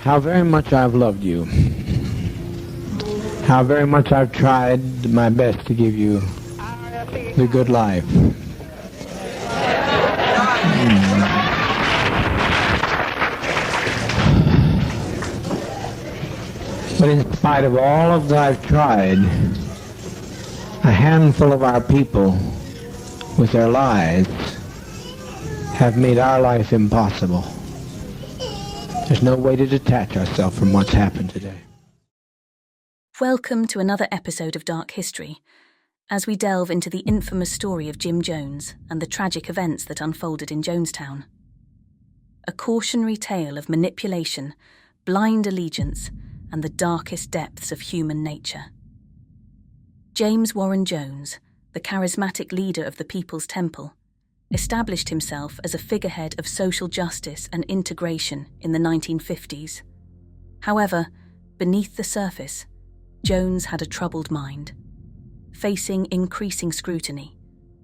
How very much I've loved you. How very much I've tried my best to give you the good life. But in spite of all of that I've tried, a handful of our people, with their lies, have made our life impossible. There's no way to detach ourselves from what's happened today. Welcome to another episode of Dark History, as we delve into the infamous story of Jim Jones and the tragic events that unfolded in Jonestown. A cautionary tale of manipulation, blind allegiance, and the darkest depths of human nature. James Warren Jones, the charismatic leader of the People's Temple, established himself as a figurehead of social justice and integration in the 1950s. However, beneath the surface, Jones had a troubled mind. Facing increasing scrutiny,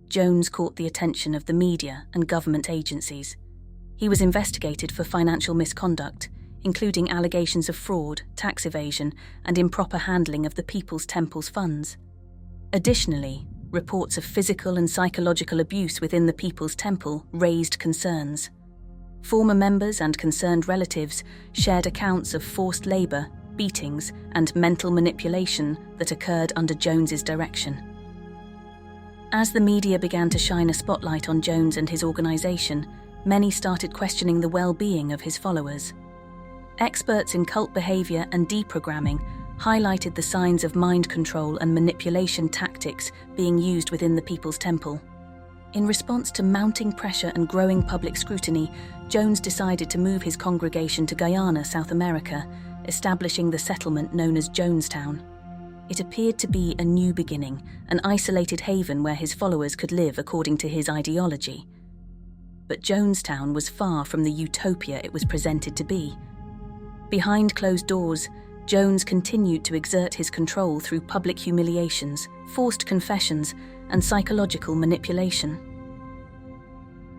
Jones caught the attention of the media and government agencies. He was investigated for financial misconduct, including allegations of fraud, tax evasion, and improper handling of the People's Temple's funds. Additionally, reports of physical and psychological abuse within the People's Temple raised concerns. Former members and concerned relatives shared accounts of forced labor, beatings, and mental manipulation that occurred under Jones's direction. As the media began to shine a spotlight on Jones and his organization, many started questioning the well-being of his followers. Experts in cult behavior and deprogramming highlighted the signs of mind control and manipulation tactics being used within the People's Temple. In response to mounting pressure and growing public scrutiny, Jones decided to move his congregation to Guyana, South America, establishing the settlement known as Jonestown. It appeared to be a new beginning, an isolated haven where his followers could live according to his ideology. But Jonestown was far from the utopia it was presented to be. Behind closed doors, Jones continued to exert his control through public humiliations, forced confessions, and psychological manipulation.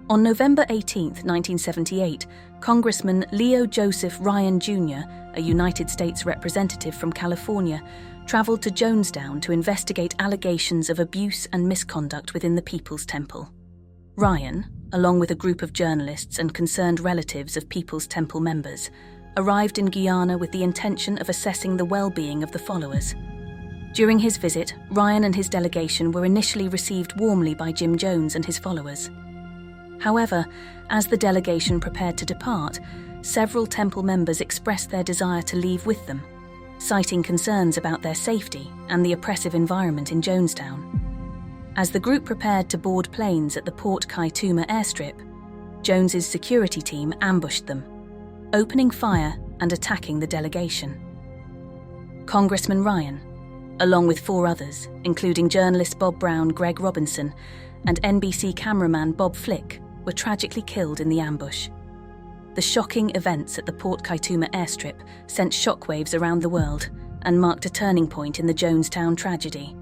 On November 18, 1978, Congressman Leo Joseph Ryan Jr., a United States representative from California, traveled to Jonestown to investigate allegations of abuse and misconduct within the People's Temple. Ryan, along with a group of journalists and concerned relatives of People's Temple members, arrived in Guyana with the intention of assessing the well-being of the followers. During his visit, Ryan and his delegation were initially received warmly by Jim Jones and his followers. However, as the delegation prepared to depart, several temple members expressed their desire to leave with them, citing concerns about their safety and the oppressive environment in Jonestown. As the group prepared to board planes at the Port Kaituma airstrip, Jones's security team ambushed them, opening fire and attacking the delegation. Congressman Ryan, along with 4 others, including journalist Bob Brown, Greg Robinson, and NBC cameraman Bob Flick, were tragically killed in the ambush. The shocking events at the Port Kaituma airstrip sent shockwaves around the world and marked a turning point in the Jonestown tragedy.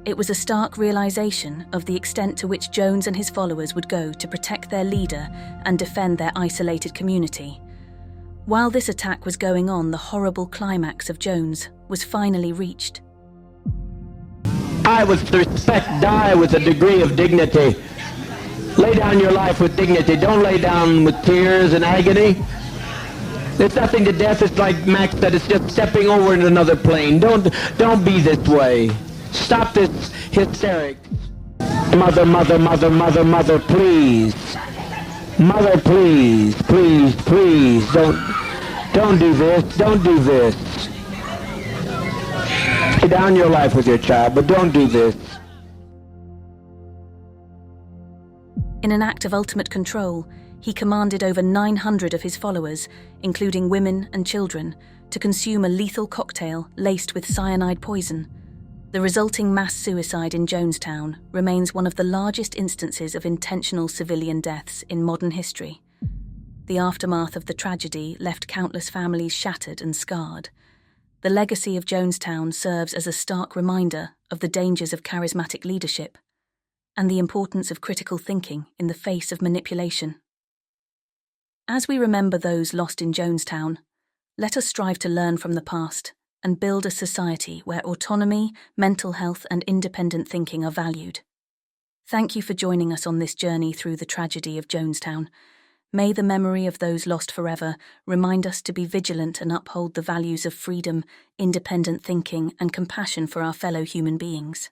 It was a stark realization of the extent to which Jones and his followers would go to protect their leader and defend their isolated community. While this attack was going on, the horrible climax of Jones was finally reached. Die with respect, die with a degree of dignity. Lay down your life with dignity. Don't lay down with tears and agony. There's nothing to death. It's like Max said, it's just stepping over into another plane. Don't be this way. Stop this hysterics. Mother, mother, mother, mother, mother, please. Mother, please, please, please, don't do this, don't do this. Lay down your life with your child, but don't do this. In an act of ultimate control, he commanded over 900 of his followers, including women and children, to consume a lethal cocktail laced with cyanide poison. The resulting mass suicide in Jonestown remains one of the largest instances of intentional civilian deaths in modern history. The aftermath of the tragedy left countless families shattered and scarred. The legacy of Jonestown serves as a stark reminder of the dangers of charismatic leadership and the importance of critical thinking in the face of manipulation. As we remember those lost in Jonestown, Let us strive to learn from the past and build a society where autonomy, mental health, and independent thinking are valued. Thank you for joining us on this journey through the tragedy of Jonestown. May the memory of those lost forever remind us to be vigilant and uphold the values of freedom, independent thinking, and compassion for our fellow human beings.